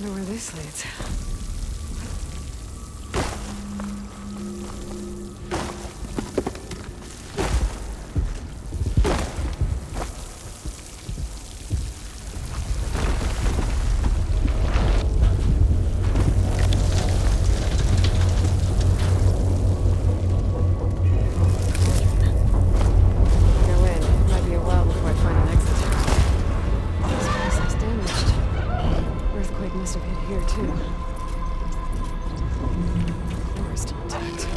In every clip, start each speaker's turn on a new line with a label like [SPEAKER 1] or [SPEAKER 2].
[SPEAKER 1] Wonder where this leads. Must have hit here too. Forest intact.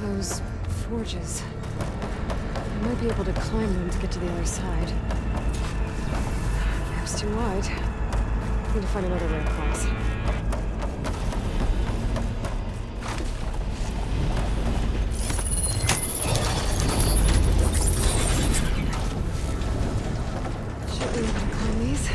[SPEAKER 1] Those forges. I might be able to climb them to get to the other side. Perhaps too wide. Need to find another way across. be able to climb these.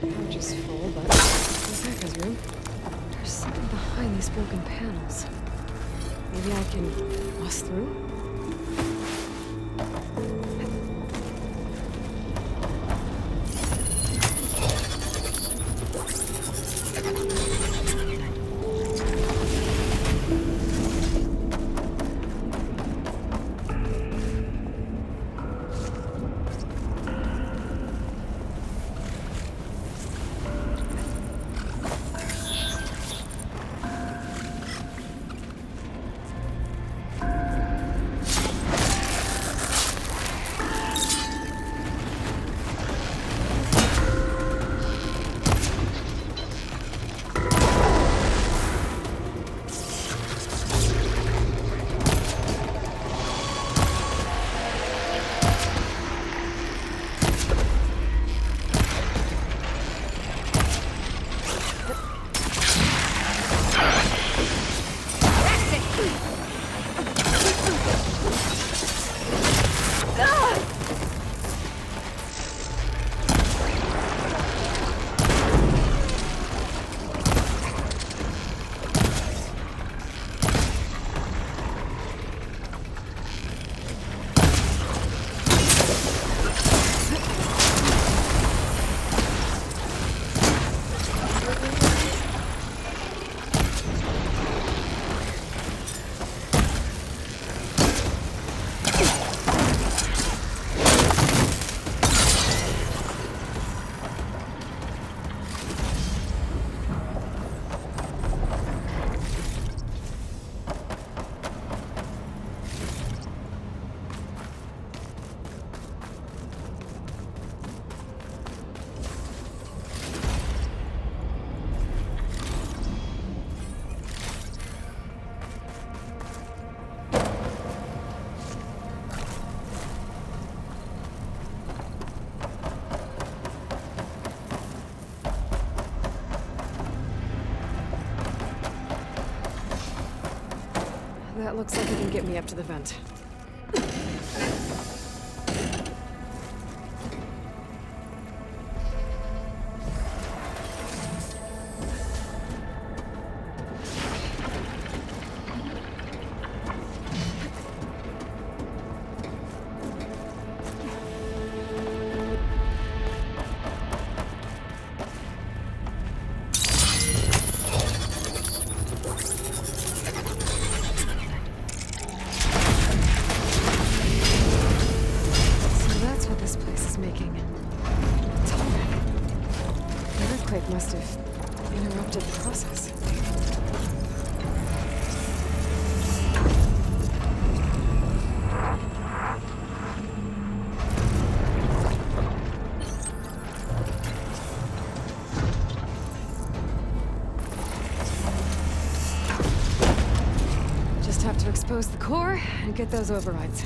[SPEAKER 1] Pouch is full, but Zaka's room. There's something behind these broken panels. Maybe I can bust through? That looks like it can get me up to the vent. Must have interrupted the process. Just have to expose the core and get those overrides.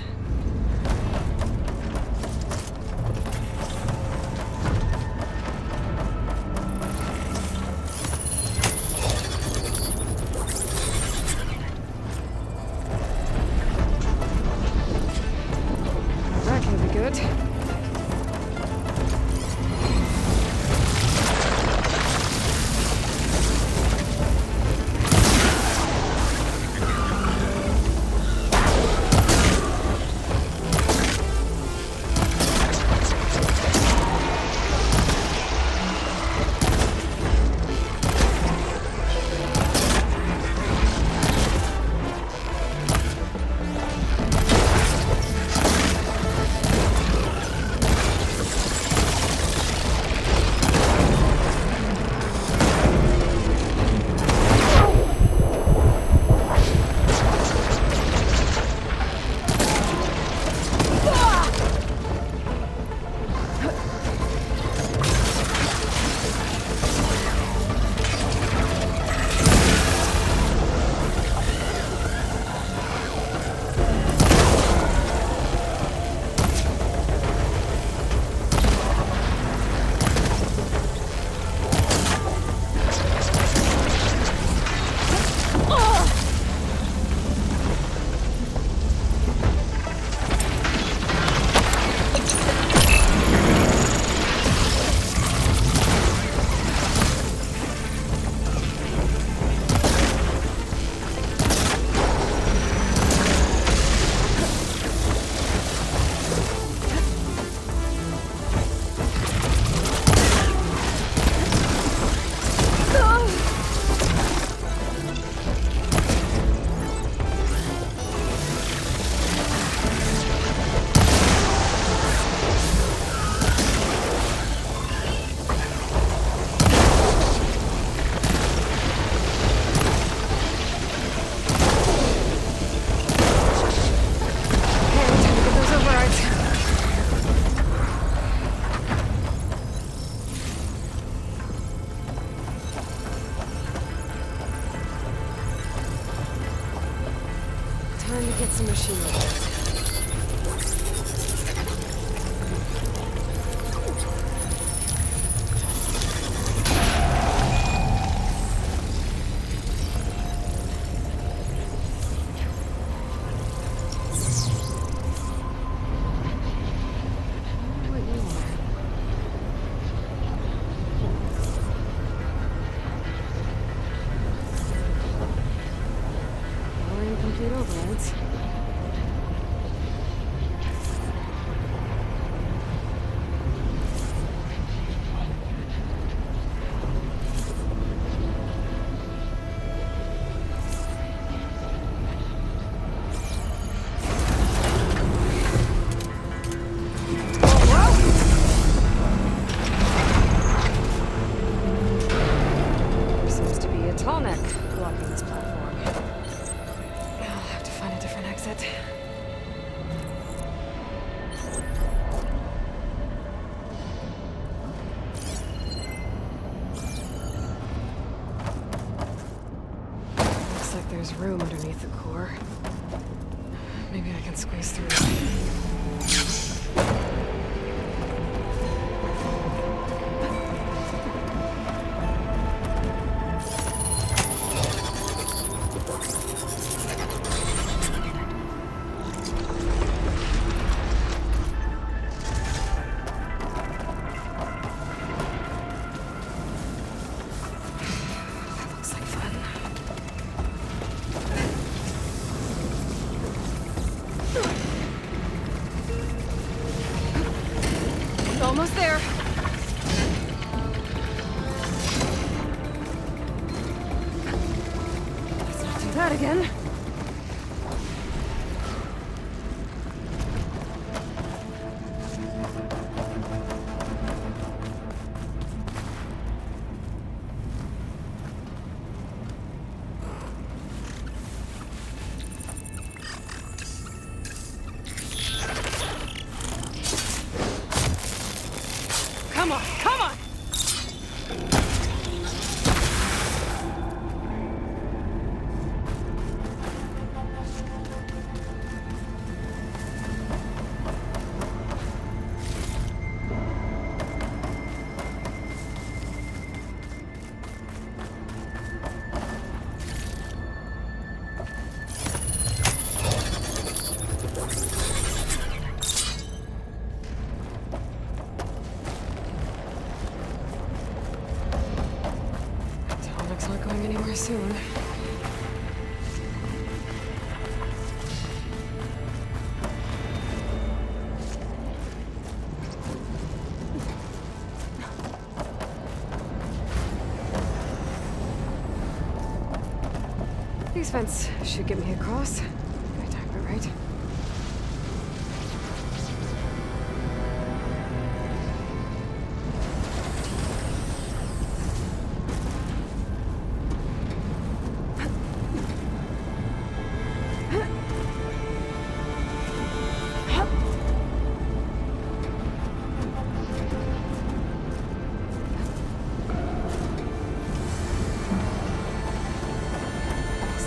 [SPEAKER 1] Time to get some machine repairs. Complete overrides. There seems to be a tall neck blocking this platform. I'll have to find a different exit. Looks like there's room underneath the core. Maybe I can squeeze through. Almost there. Let's not do that again. Come on, come on! It's not going anywhere soon. These vents should get me across. I timed it right.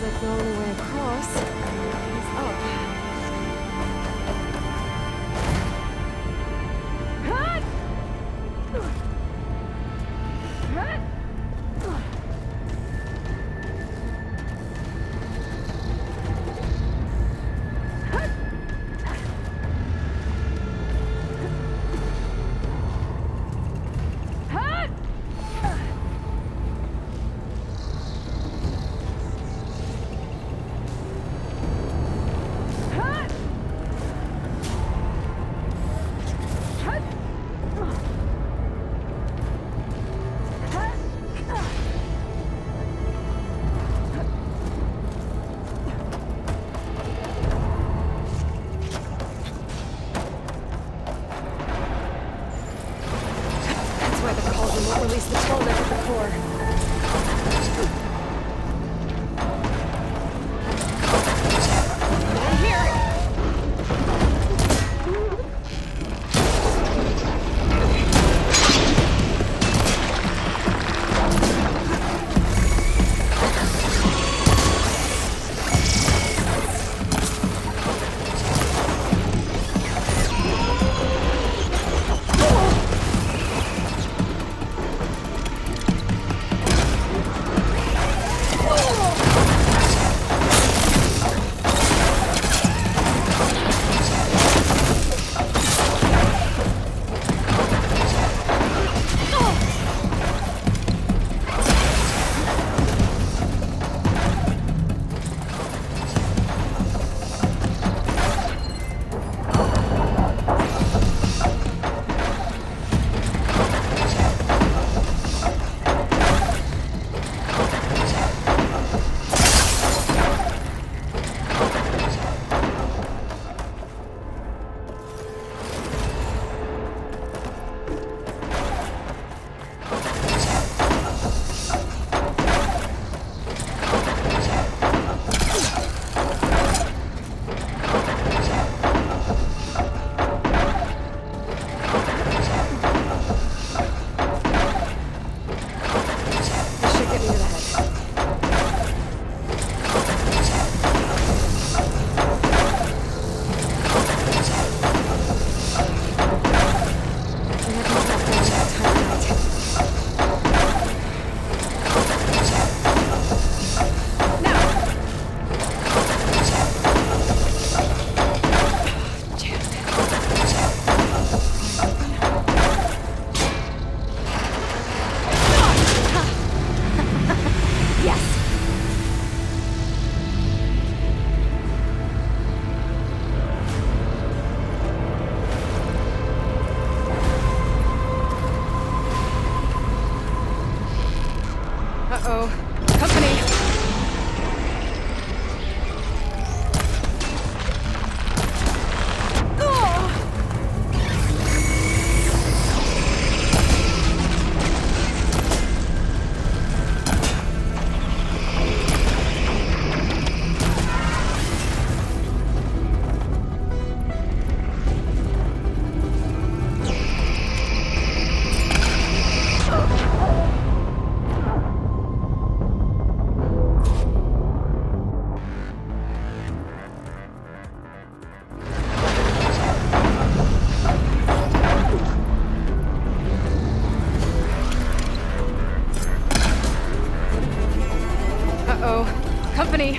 [SPEAKER 1] Like the only way across is up. Uh-oh. Company!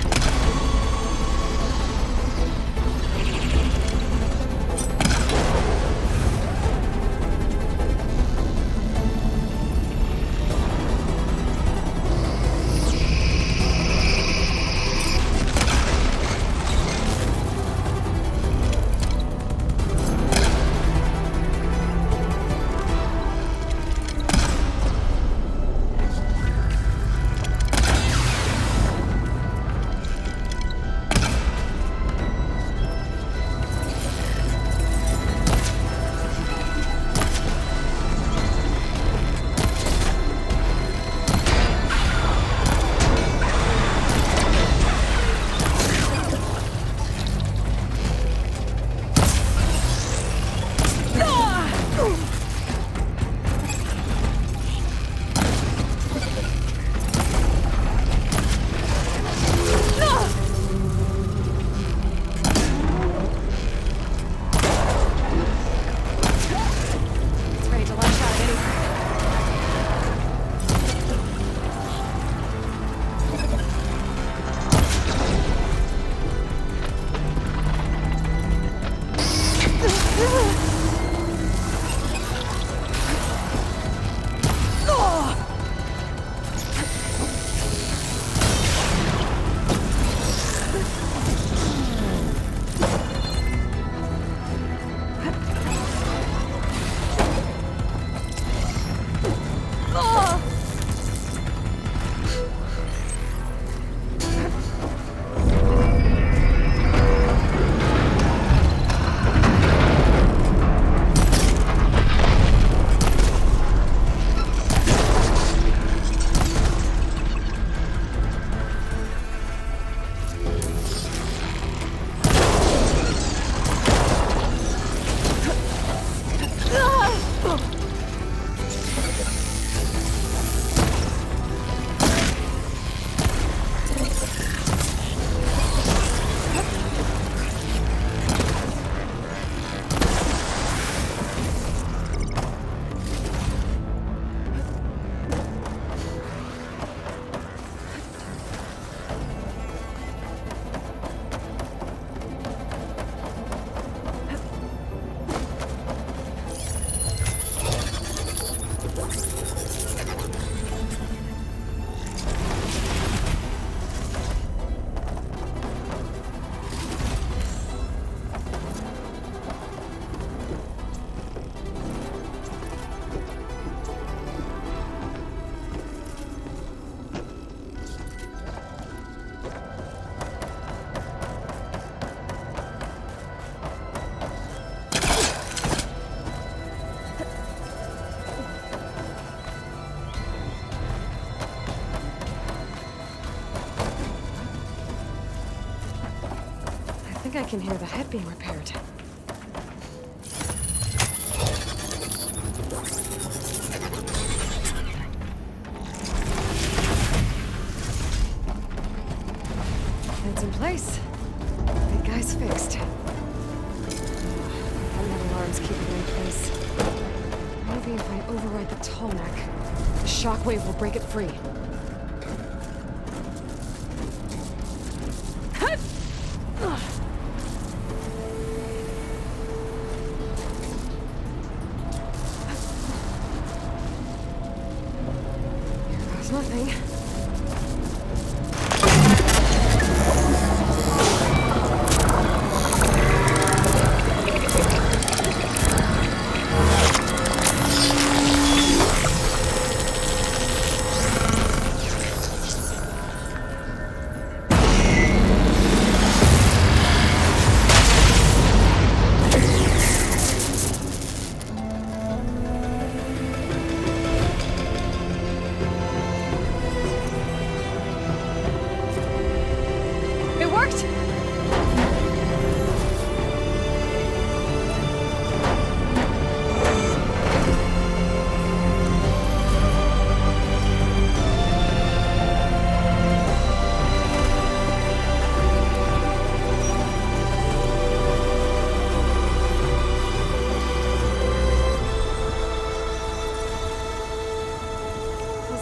[SPEAKER 1] I think I can hear the head being repaired. It's in place. The guy's fixed. And that alarm's keeping it in place. Maybe if I override the Tallneck, the shockwave will break it free. Nothing.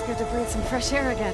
[SPEAKER 1] Good to breathe some fresh air again.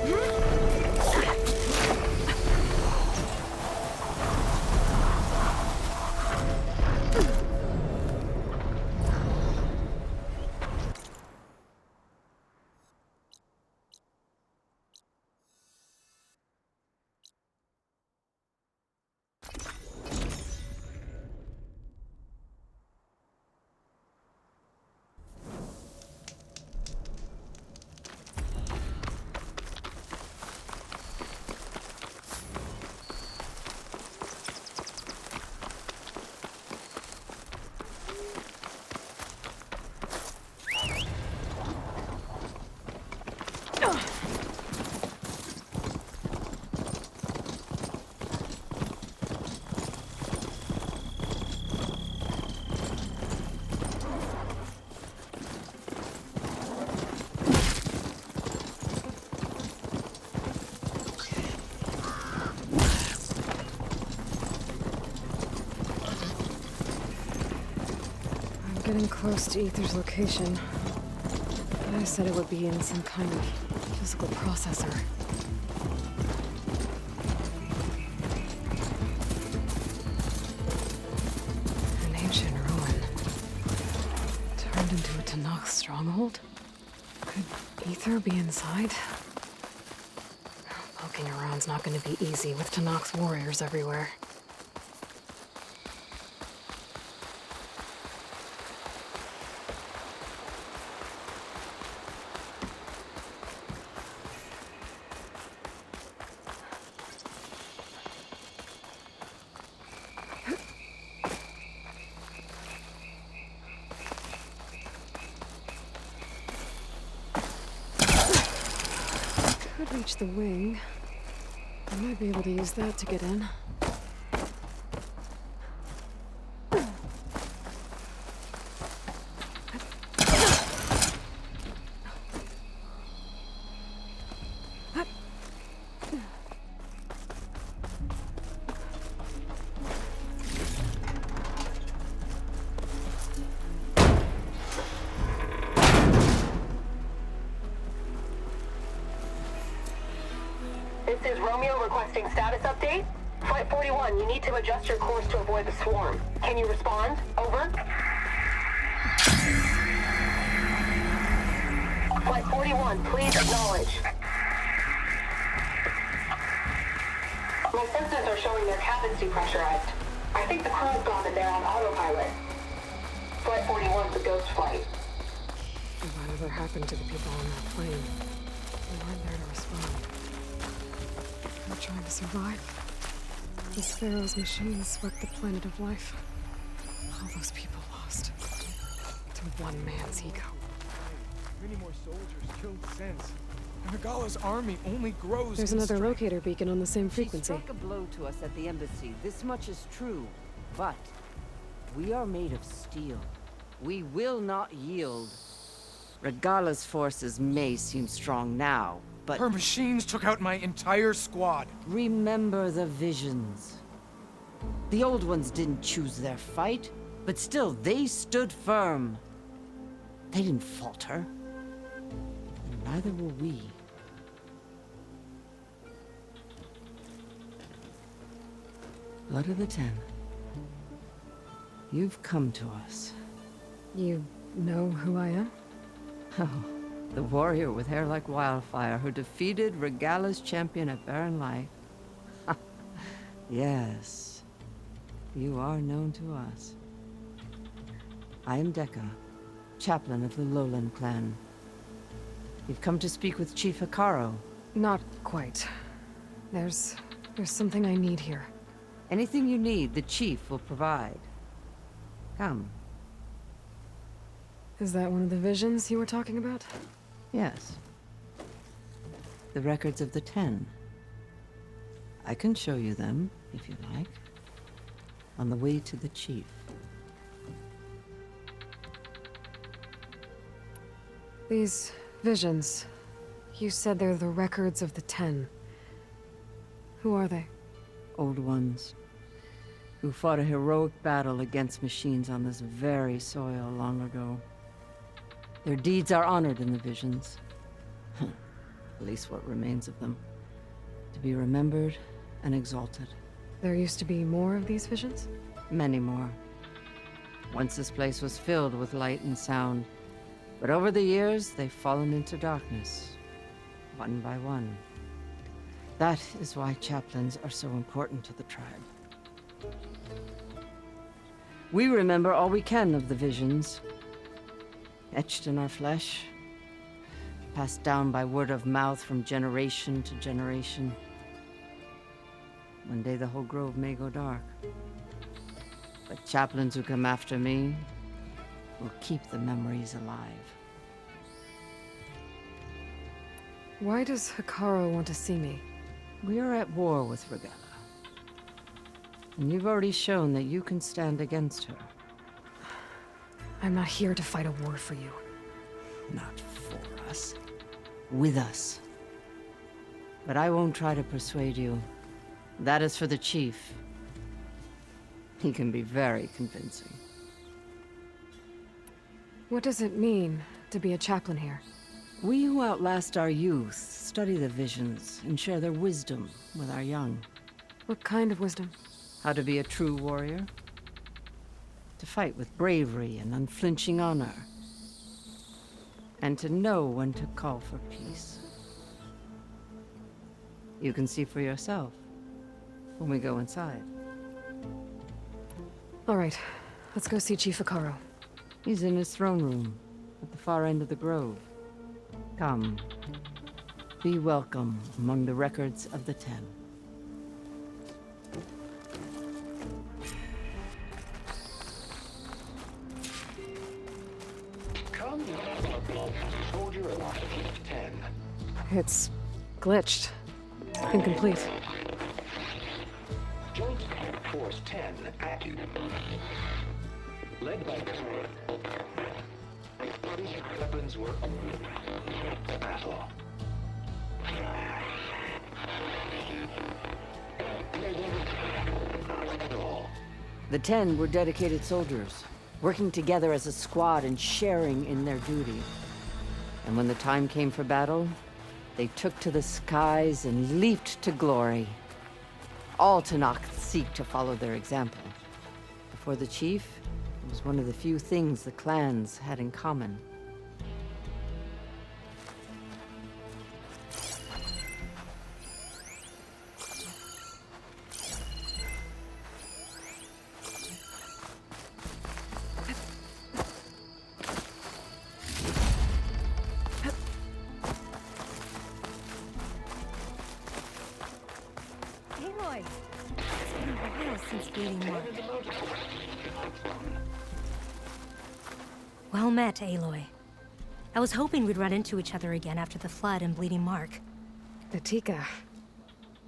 [SPEAKER 1] getting close to Aether's location. I said it would be in some kind of physical processor. An ancient ruin. Turned into a Tenakth stronghold? Could Aether be inside? Poking around's not gonna be easy with Tenakth's warriors everywhere. Could reach the wing. I might be able to use that to get in.
[SPEAKER 2] This is Romeo requesting status update. Flight 41, you need to adjust your course to avoid the swarm. Can you respond? Over. Flight 41, please acknowledge. My sensors are showing their cabins depressurized. I think the crew's gone and they're on autopilot. Flight 41's a ghost flight.
[SPEAKER 1] Whatever happened to the people on that plane? They weren't there to respond. They're trying to survive. This Pharaoh's machine swept the planet of life. All those people lost. To one man's ego.
[SPEAKER 3] Many more soldiers killed since. And Regala's army only grows.
[SPEAKER 1] There's another locator beacon on the same
[SPEAKER 4] She
[SPEAKER 1] frequency.
[SPEAKER 4] struck a blow to us at the embassy. This much is true. But we are made of steel. We will not yield. Regala's forces may seem strong now, but
[SPEAKER 3] Her machines took out my entire squad.
[SPEAKER 4] remember the visions. The old ones didn't choose their fight, but still they stood firm. They didn't falter. And neither will we. Blood of the Ten. You've come to us.
[SPEAKER 1] You know who I am?
[SPEAKER 4] Oh, the warrior with hair like wildfire who defeated Regala's champion at Barren Light. Yes, you are known to us. I am Dekka, chaplain of the Lowland clan. You've come to speak with Chief Hekarro.
[SPEAKER 1] Not quite. There's something I need here.
[SPEAKER 4] Anything you need, the chief will provide. Come.
[SPEAKER 1] Is that one of the visions you were talking about?
[SPEAKER 4] Yes. The records of the Ten. I can show you them, if you like. On the way to the chief.
[SPEAKER 1] These visions. You said they're the records of the Ten. Who are they?
[SPEAKER 4] Old ones. Who fought a heroic battle against machines on this very soil long ago. Their deeds are honored in the visions. At least what remains of them. To be remembered and exalted.
[SPEAKER 1] There used to be more of these visions?
[SPEAKER 4] Many more. Once this place was filled with light and sound. But over the years, they've fallen into darkness. One by one. That is why chaplains are so important to the tribe. We remember all we can of the visions. Etched in our flesh. Passed down by word of mouth from generation to generation. One day the whole grove may go dark. But chaplains who come after me will keep the memories alive.
[SPEAKER 1] Why does Hekarro want to see me?
[SPEAKER 4] We are at war with Regala. And you've already shown that you can stand against her.
[SPEAKER 1] I'm not here to fight a war for you.
[SPEAKER 4] Not for us. With us. But I won't try to persuade you. That is for the chief. He can be very convincing.
[SPEAKER 1] What does it mean to be a chaplain here?
[SPEAKER 4] We who outlast our youth study the visions and share their wisdom with our young.
[SPEAKER 1] What kind of wisdom?
[SPEAKER 4] How to be a true warrior. To fight with bravery and unflinching honor. And to know when to call for peace. You can see for yourself when we go inside.
[SPEAKER 1] All right, let's go see Chief Akaro.
[SPEAKER 4] He's in his throne room at the far end of the grove. Come. Be welcome among the records of the Ten.
[SPEAKER 5] Come, soldier of 10.
[SPEAKER 1] It's glitched. Incomplete.
[SPEAKER 5] Joint Force 10 active. Led by weapons were battle.
[SPEAKER 4] The Ten were dedicated soldiers, working together as a squad and sharing in their duty. And when the time came for battle, they took to the skies and leaped to glory. All Tenakth seek to follow their example. For the chief, it was one of the few things the clans had in common.
[SPEAKER 6] Aloy! It's been a while since Bleeding Mark. Well met, Aloy. I was hoping we'd run into each other again after the flood and Bleeding Mark.
[SPEAKER 1] Natika.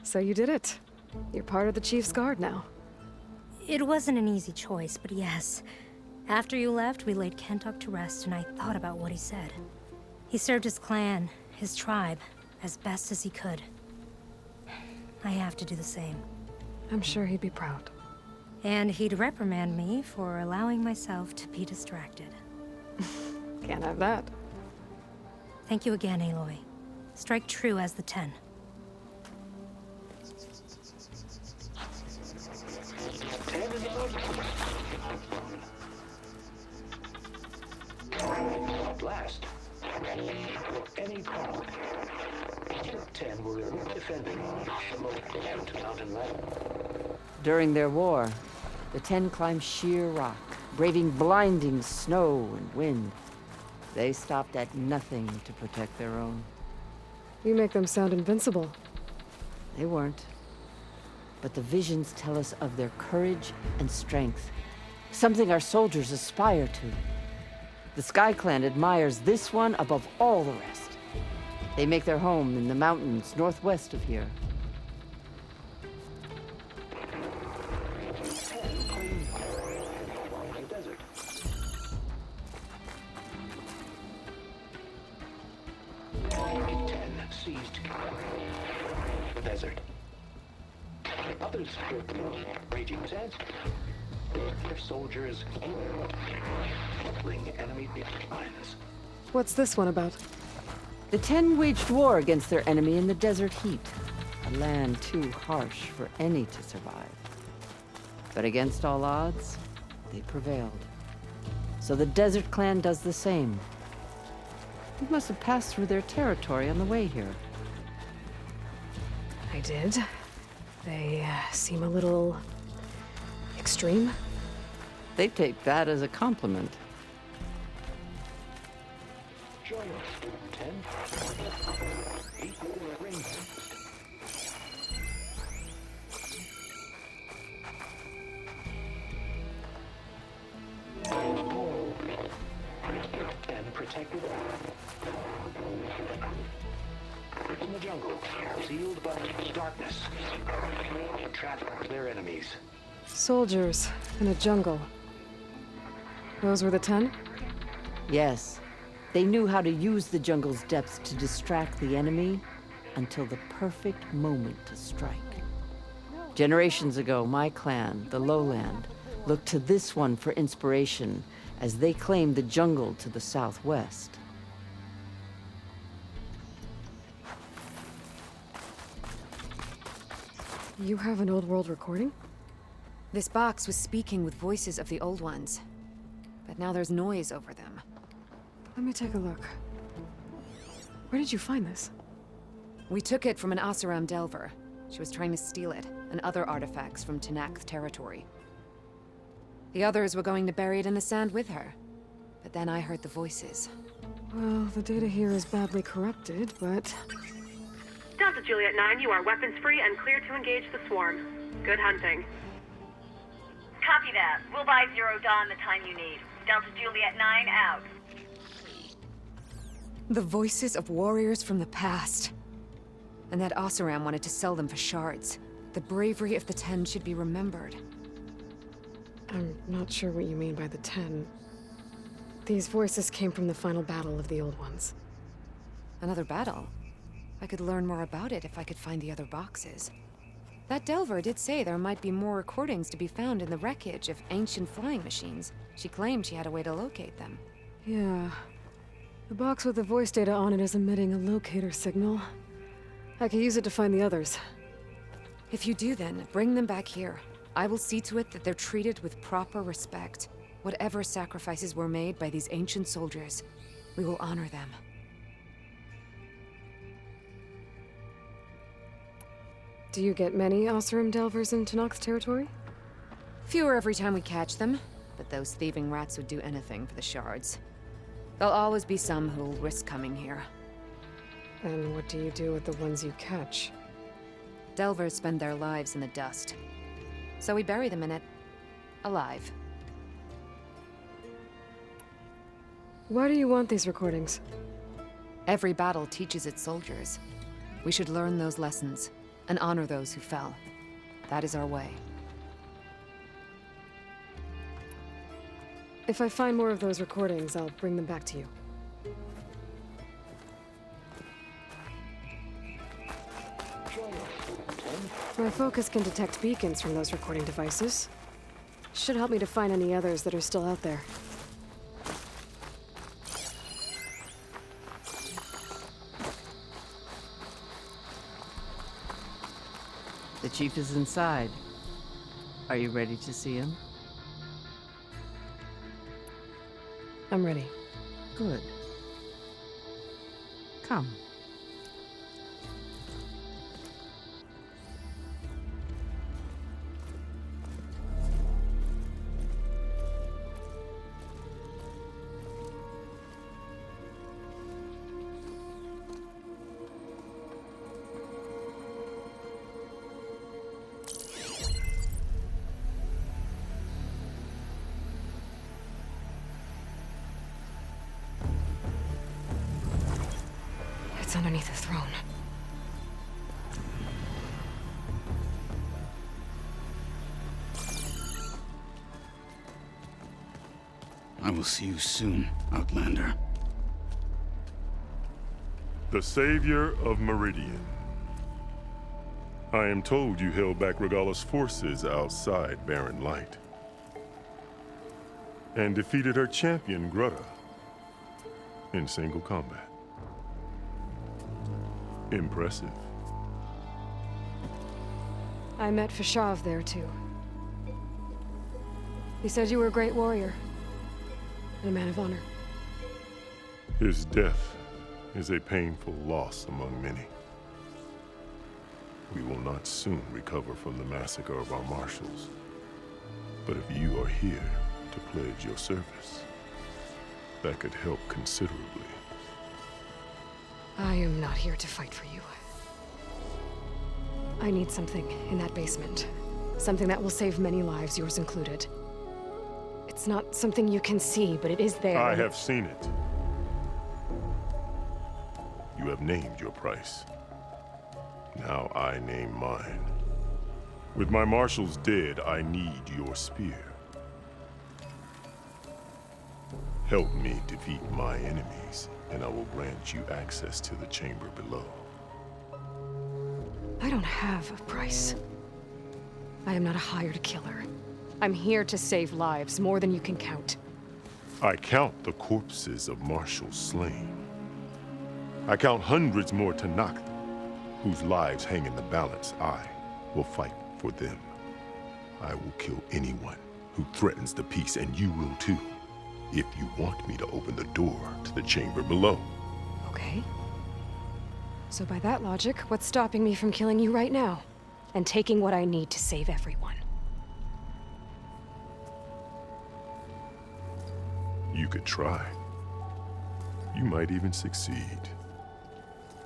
[SPEAKER 1] So you did it. You're part of the Chief's Guard now.
[SPEAKER 6] It wasn't an easy choice, but yes. After you left, we laid Kentok to rest, and I thought about what he said. He served his clan, his tribe, as best as he could. I have to do the same.
[SPEAKER 1] I'm sure he'd be proud.
[SPEAKER 6] And he'd reprimand me for allowing myself to be distracted.
[SPEAKER 1] Can't have that.
[SPEAKER 6] Thank you again, Aloy. Strike true as the 10.
[SPEAKER 5] Last. Any problem. 10 were defending the mountain ladder.
[SPEAKER 4] During their war, the Ten climbed sheer rock, braving blinding snow and wind. They stopped at nothing to protect their own.
[SPEAKER 1] You make them sound invincible.
[SPEAKER 4] They weren't. But the visions tell us of their courage and strength, something our soldiers aspire to. The Sky Clan admires this one above all the rest. They make their home in the mountains northwest of here.
[SPEAKER 5] Desert. Seized the desert. Others raging sands. Their soldiers killing enemy lines.
[SPEAKER 1] What's this one about?
[SPEAKER 4] The Ten waged war against their enemy in the desert heat, a land too harsh for any to survive. But against all odds, they prevailed. So the Desert Clan does the same. You must have passed through their territory on the way here.
[SPEAKER 1] I did. They seem a little extreme.
[SPEAKER 4] They take that as a compliment.
[SPEAKER 5] Join us, 10. Equal range. 10 protected. In the jungle, sealed by darkness. Trap their enemies.
[SPEAKER 1] Soldiers in a jungle. Those were the 10?
[SPEAKER 4] Yes, they knew how to use the jungle's depths to distract the enemy until the perfect moment to strike. Generations ago, my clan, the Lowland, Look to this one for inspiration, as they claim the jungle to the southwest.
[SPEAKER 1] You have an old world recording?
[SPEAKER 7] This box was speaking with voices of the old ones. But now there's noise over them.
[SPEAKER 1] Let me take a look. Where did you find this?
[SPEAKER 7] We took it from an Oseram Delver. She was trying to steal it, and other artifacts from Tenakth territory. The others were going to bury it in the sand with her. But then I heard the voices.
[SPEAKER 1] Well, the data here is badly corrupted, but...
[SPEAKER 2] Delta Juliet 9, you are weapons free and clear to engage the swarm. Good hunting.
[SPEAKER 8] Copy that. We'll buy Zero Dawn the time you need. Delta Juliet 9 out.
[SPEAKER 7] The voices of warriors from the past. And that Oseram wanted to sell them for shards. The bravery of the Ten should be remembered.
[SPEAKER 1] I'm not sure what you mean by the 10. These voices came from the final battle of the Old Ones.
[SPEAKER 7] Another battle? I could learn more about it if I could find the other boxes. That Delver did say there might be more recordings to be found in the wreckage of ancient flying machines. She claimed she had a way to locate them.
[SPEAKER 1] Yeah. The box with the voice data on it is emitting a locator signal. I could use it to find the others.
[SPEAKER 7] If you do then, bring them back here. I will see to it that they're treated with proper respect. Whatever sacrifices were made by these ancient soldiers, we will honor them.
[SPEAKER 1] Do you get many Oseram Delvers in Tenakth territory?
[SPEAKER 7] Fewer every time we catch them, but those thieving rats would do anything for the shards. There'll always be some who'll risk coming here.
[SPEAKER 1] And what do you do with the ones you catch?
[SPEAKER 7] Delvers spend their lives in the dust. So we bury them in it, alive.
[SPEAKER 1] Why do you want these recordings?
[SPEAKER 7] Every battle teaches its soldiers. We should learn those lessons, and honor those who fell. That is our way.
[SPEAKER 1] If I find more of those recordings, I'll bring them back to you. My focus can detect beacons from those recording devices. Should help me to find any others that are still out there.
[SPEAKER 4] The chief is inside. Are you ready to see him?
[SPEAKER 1] I'm ready.
[SPEAKER 4] Good. Come.
[SPEAKER 1] It's underneath the throne.
[SPEAKER 9] I will see you soon, Outlander.
[SPEAKER 10] The Savior of Meridian. I am told you held back Regalla's forces outside Barren Light. And defeated her champion, Grudda, in single combat. Impressive.
[SPEAKER 1] I met Fashav there, too. He said you were a great warrior. And a man of honor.
[SPEAKER 10] His death is a painful loss among many. We will not soon recover from the massacre of our marshals. But if you are here to pledge your service, that could help considerably.
[SPEAKER 1] I am not here to fight for you. I need something in that basement. Something that will save many lives, yours included. It's not something you can see, but it is there.
[SPEAKER 10] I have seen it. You have named your price. Now I name mine. With my marshals dead, I need your spear. Help me defeat my enemies, and I will grant you access to the chamber below.
[SPEAKER 1] I don't have a price. I am not a hired killer.
[SPEAKER 7] I'm here to save lives, more than you can count.
[SPEAKER 10] I count the corpses of marshals slain. I count hundreds more Tenakth, whose lives hang in the balance. I will fight for them. I will kill anyone who threatens the peace, and you will too, if you want me to open the door to the chamber below.
[SPEAKER 7] Okay. So by that logic, what's stopping me from killing you right now? And taking what I need to save everyone?
[SPEAKER 10] You could try. You might even succeed.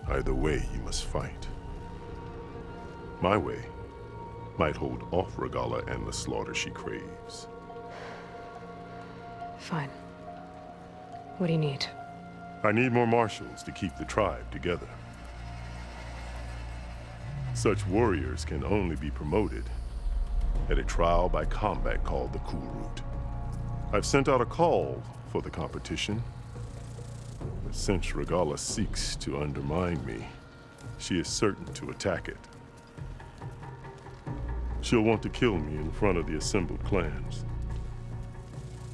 [SPEAKER 10] Either way, you must fight. My way might hold off Regalla and the slaughter she craves.
[SPEAKER 7] Fine. What do you need?
[SPEAKER 10] I need more marshals to keep the tribe together. Such warriors can only be promoted at a trial by combat called the Kulrut. I've sent out a call for the competition, but since Regalla seeks to undermine me, she is certain to attack it. She'll want to kill me in front of the assembled clans.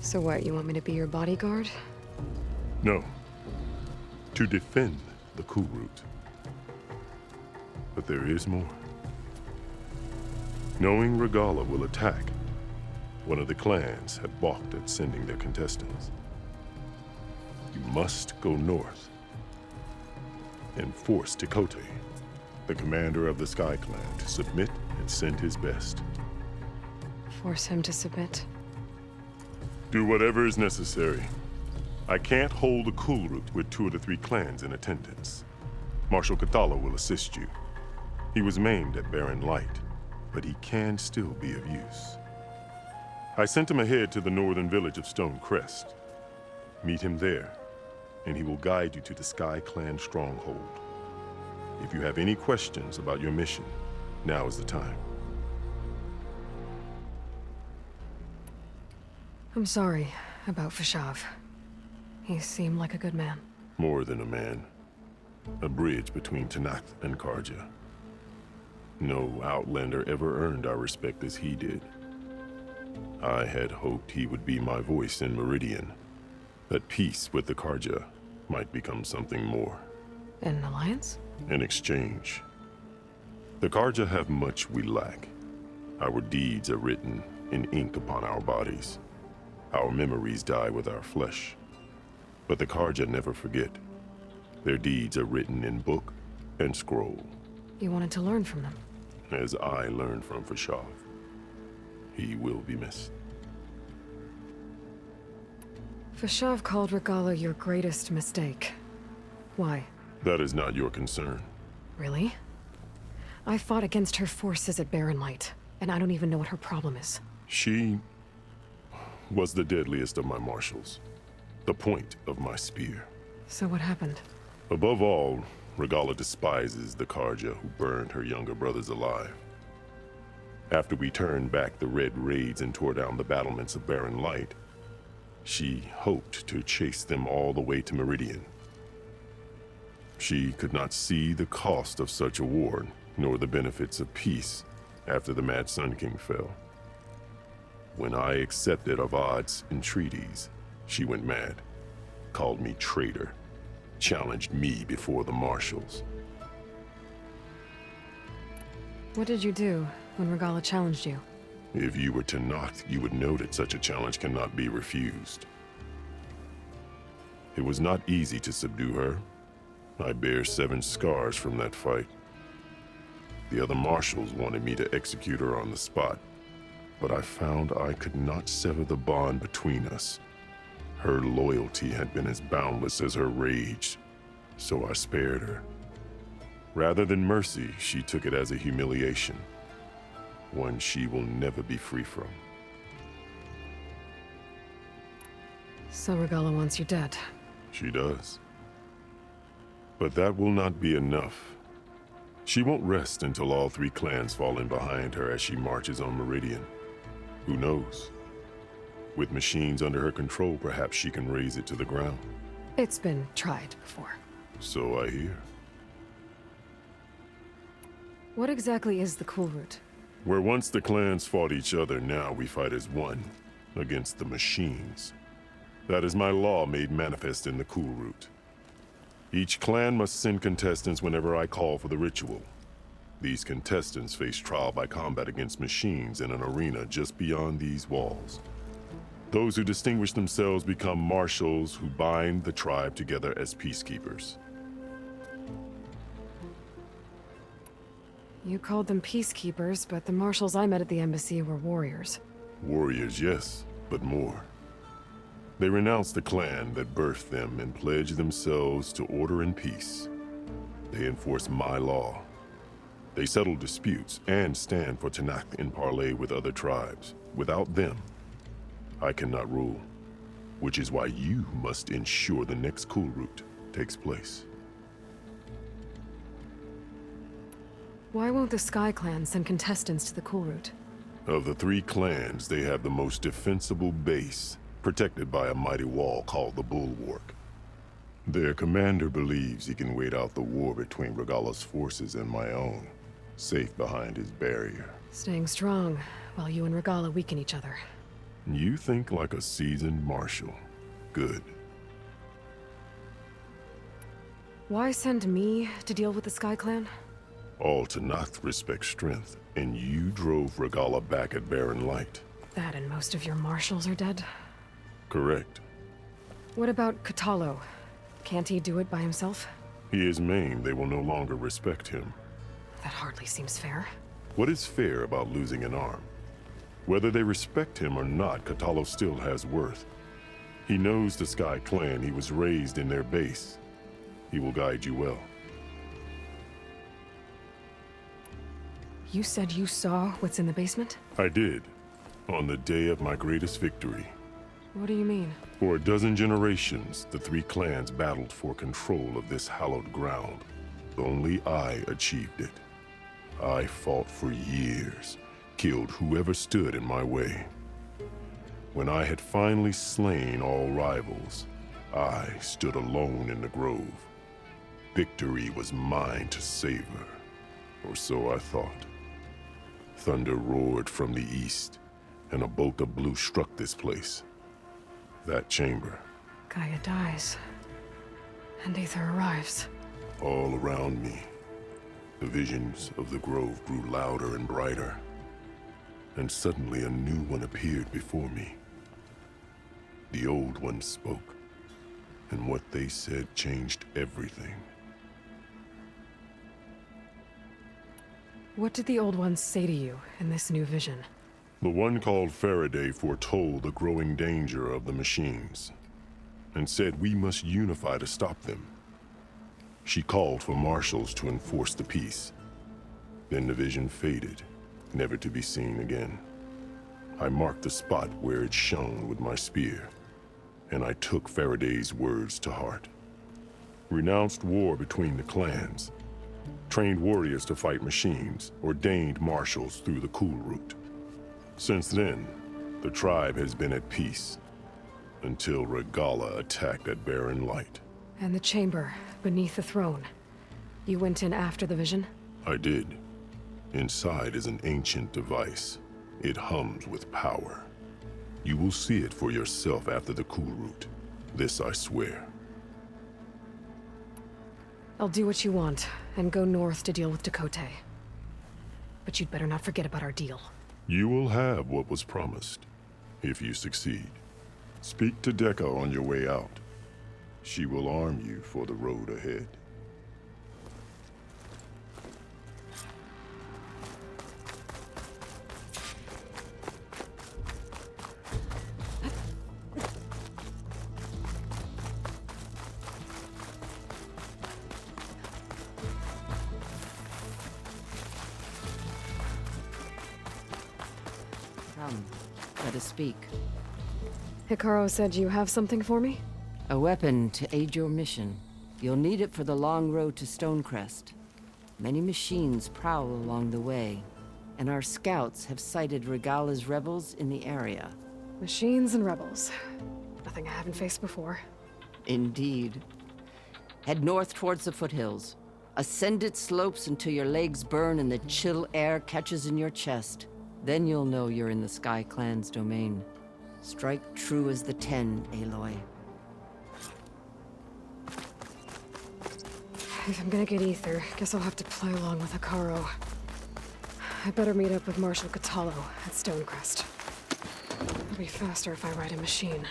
[SPEAKER 7] So what, you want me to be your bodyguard?
[SPEAKER 10] No. To defend the Kulrut. But there is more. Knowing Regalla will attack, one of the clans had balked at sending their contestants. You must go north and force Tekotteh, the commander of the Sky Clan, to submit and send his best.
[SPEAKER 7] Force him to submit?
[SPEAKER 10] Do whatever is necessary. I can't hold the Kulrut with 2 of the 3 clans in attendance. Marshal Kotallo will assist you. He was maimed at Barren Light, but he can still be of use. I sent him ahead to the northern village of Stone Crest. Meet him there, and he will guide you to the Sky Clan stronghold. If you have any questions about your mission, now is the time.
[SPEAKER 7] I'm sorry about Fashav. He seemed like a good man.
[SPEAKER 10] More than a man. A bridge between Tenakth and Carja. No Outlander ever earned our respect as he did. I had hoped he would be my voice in Meridian, that peace with the Carja might become something more.
[SPEAKER 7] An alliance?
[SPEAKER 10] An exchange. The Carja have much we lack. Our deeds are written in ink upon our bodies. Our memories die with our flesh. But the Carja never forget. Their deeds are written in book and scroll.
[SPEAKER 7] You wanted to learn from them?
[SPEAKER 10] As I learned from Fashav. He will be missed.
[SPEAKER 7] Fashav called Regalla your greatest mistake. Why?
[SPEAKER 10] That is not your concern.
[SPEAKER 7] Really? I fought against her forces at Barren Light, and I don't even know what her problem is.
[SPEAKER 10] She was the deadliest of my marshals. The point of my spear.
[SPEAKER 7] So what happened?
[SPEAKER 10] Above all, Regalla despises the Carja who burned her younger brothers alive. After we turned back the Red Raids and tore down the battlements of Barren Light, she hoped to chase them all the way to Meridian. She could not see the cost of such a war, nor the benefits of peace after the Mad Sun King fell. When I accepted Avad's entreaties, she went mad, called me traitor, challenged me before the marshals.
[SPEAKER 7] What did you do when Regalla challenged you?
[SPEAKER 10] If you were Tenakth, you would know that such a challenge cannot be refused. It was not easy to subdue her. I bear 7 scars from that fight. The other marshals wanted me to execute her on the spot, but I found I could not sever the bond between us. Her loyalty had been as boundless as her rage, so I spared her. Rather than mercy, she took it as a humiliation, one she will never be free from.
[SPEAKER 7] So Regalla wants you dead.
[SPEAKER 10] She does. But that will not be enough. She won't rest until all 3 clans fall in behind her as she marches on Meridian. Who knows? With machines under her control, perhaps she can raze it to the ground.
[SPEAKER 7] It's been tried before.
[SPEAKER 10] So I hear.
[SPEAKER 7] What exactly is the Kulrut?
[SPEAKER 10] Where once the clans fought each other, now we fight as one, against the machines. That is my law made manifest in the Cool Route. Each clan must send contestants whenever I call for the ritual. These contestants face trial by combat against machines in an arena just beyond these walls. Those who distinguish themselves become marshals who bind the tribe together as peacekeepers.
[SPEAKER 1] You called them peacekeepers, but the marshals I met at the embassy were warriors.
[SPEAKER 10] Warriors, yes, but more. They renounce the clan that birthed them and pledge themselves to order and peace. They enforce my law. They settle disputes and stand for Tenakth in parley with other tribes. Without them, I cannot rule, which is why you must ensure the next Cool Route takes place.
[SPEAKER 1] Why won't the Sky Clan send contestants to the Cool Route?
[SPEAKER 10] Of the three clans, they have the most defensible base, protected by a mighty wall called the Bulwark. Their commander believes he can wait out the war between Regalla's forces and my own, safe behind his barrier.
[SPEAKER 1] Staying strong, while you and Regalla weaken each other.
[SPEAKER 10] You think like a seasoned marshal. Good.
[SPEAKER 1] Why send me to deal with the Sky Clan?
[SPEAKER 10] All Tenakth respect strength, and you drove Regalla back at Barren Light.
[SPEAKER 1] That and most of your marshals are dead?
[SPEAKER 10] Correct.
[SPEAKER 1] What about Kotallo? Can't he do it by himself?
[SPEAKER 10] He is maimed, they will no longer respect him.
[SPEAKER 1] That hardly seems fair.
[SPEAKER 10] What is fair about losing an arm? Whether they respect him or not, Kotallo still has worth. He knows the Sky Clan, he was raised in their base. He will guide you well.
[SPEAKER 1] You said you saw what's in the basement?
[SPEAKER 10] I did, on the day of my greatest victory.
[SPEAKER 1] What do you mean?
[SPEAKER 10] For a dozen generations, the three clans battled for control of this hallowed ground. Only I achieved it. I fought for years, killed whoever stood in my way. When I had finally slain all rivals, I stood alone in the grove. Victory was mine to savor, or so I thought. Thunder roared from the east, and a bolt of blue struck this place. That chamber.
[SPEAKER 1] Gaia dies, and Aether arrives.
[SPEAKER 10] All around me, the visions of the grove grew louder and brighter, and suddenly a new one appeared before me. The old one spoke, and what they said changed everything.
[SPEAKER 1] What did the old ones say to you in this new vision?
[SPEAKER 10] The one called Faraday foretold the growing danger of the machines, and said we must unify to stop them. She called for marshals to enforce the peace. Then the vision faded, never to be seen again. I marked the spot where it shone with my spear, and I took Faraday's words to heart. Renounced war between the clans, trained warriors to fight machines, ordained marshals through the Cool Route. Since then, the tribe has been at peace, until Regalla attacked at Barren Light.
[SPEAKER 1] And the chamber, beneath the throne. You went in after the vision?
[SPEAKER 10] I did. Inside is an ancient device. It hums with power. You will see it for yourself after the Cool Route. This I swear.
[SPEAKER 1] I'll do what you want, and go north to deal with Tekotteh. But you'd better not forget about our deal.
[SPEAKER 10] You will have what was promised, if you succeed. Speak to Dekka on your way out. She will arm you for the road ahead.
[SPEAKER 4] Come, let us speak.
[SPEAKER 1] Hikaru said you have something for me?
[SPEAKER 4] A weapon to aid your mission. You'll need it for the long road to Stonecrest. Many machines prowl along the way, and our scouts have sighted Regalla's rebels in the area.
[SPEAKER 1] Machines and rebels. Nothing I haven't faced before.
[SPEAKER 4] Indeed. Head north towards the foothills. Ascend its slopes until your legs burn and the chill air catches in your chest. Then you'll know you're in the Sky Clan's domain. Strike true as the 10, Aloy.
[SPEAKER 1] If I'm gonna get ether, guess I'll have to play along with Hekarro. I better meet up with Marshal Kotallo at Stonecrest. It'll be faster if I ride a machine.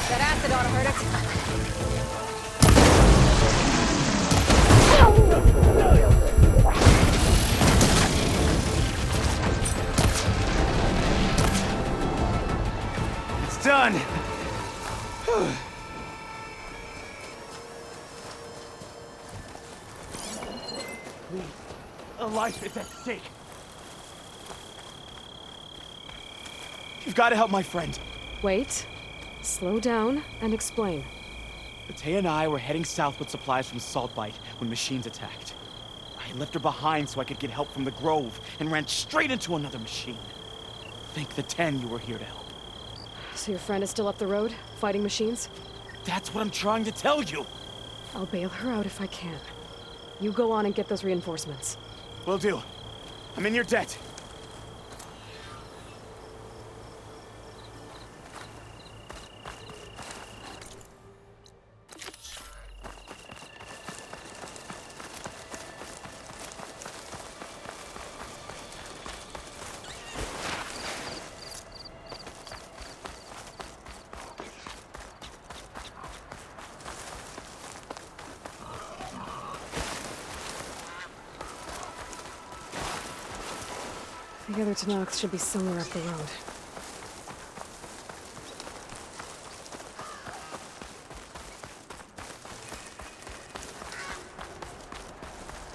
[SPEAKER 7] That acid ought to hurt it.
[SPEAKER 3] It's done! Please, a life is at stake. You've got to help my friend.
[SPEAKER 1] Wait. Slow down and explain.
[SPEAKER 3] Batea and I were heading south with supplies from Saltbite when machines attacked. I left her behind so I could get help from the Grove and ran straight into another machine. Thank the 10 you were here to help.
[SPEAKER 1] So your friend is still up the road, fighting machines?
[SPEAKER 3] That's what I'm trying to tell you.
[SPEAKER 1] I'll bail her out if I can. You go on and get those reinforcements.
[SPEAKER 3] Will do. I'm in your debt.
[SPEAKER 1] The other Tenakth should be somewhere up the road.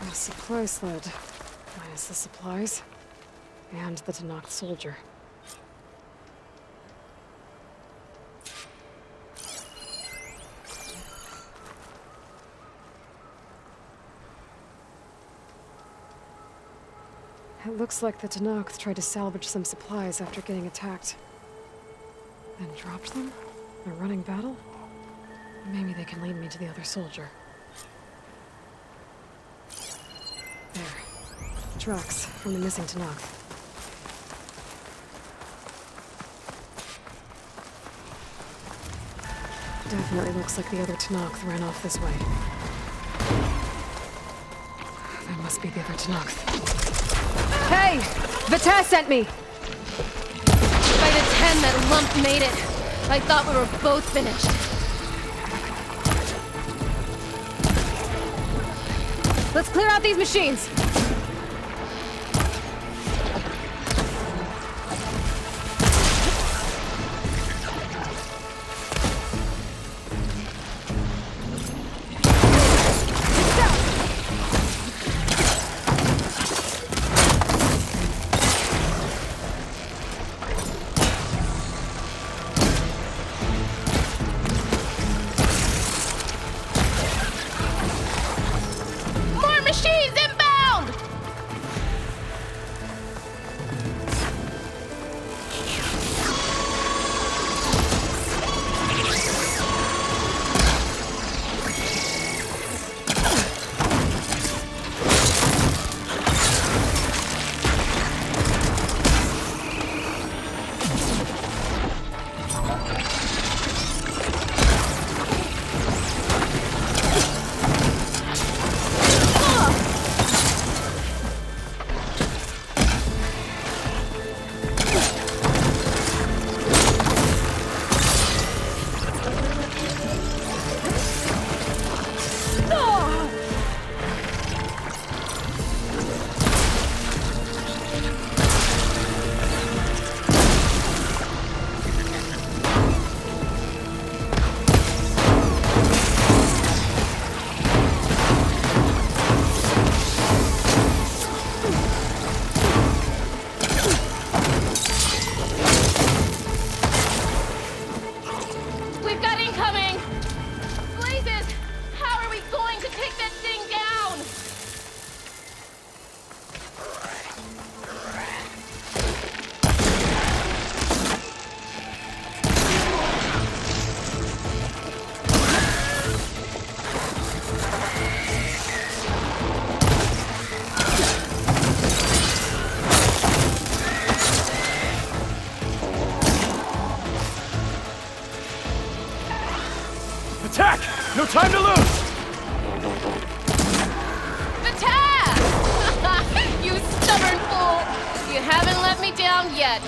[SPEAKER 1] A supply sled. Minus the supplies. And the Tenakth soldier. It looks like the Tenakth tried to salvage some supplies after getting attacked. Then dropped them? In a running battle? Maybe they can lead me to the other soldier. There. Tracks from the missing Tenakth. Definitely looks like the other Tenakth ran off this way. That must be the other Tenakth. Hey! Vita sent me!
[SPEAKER 11] By the 10, that lump made it. I thought we were both finished.
[SPEAKER 1] Let's clear out these machines!
[SPEAKER 11] More machines inbound!
[SPEAKER 3] Attack! No time to lose!
[SPEAKER 11] Attack! You stubborn fool! You haven't let me down yet.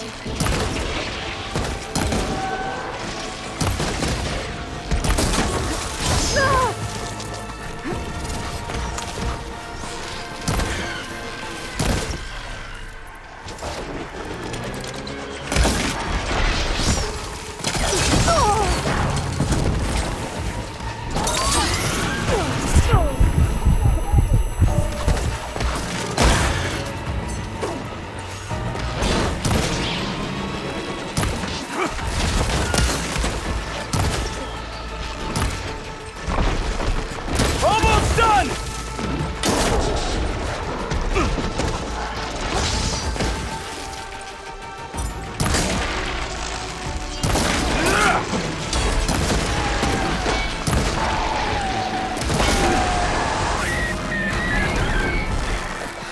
[SPEAKER 3] Almost done!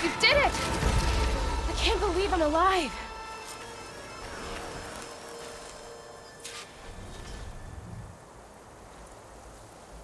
[SPEAKER 11] You did it! I can't believe I'm alive.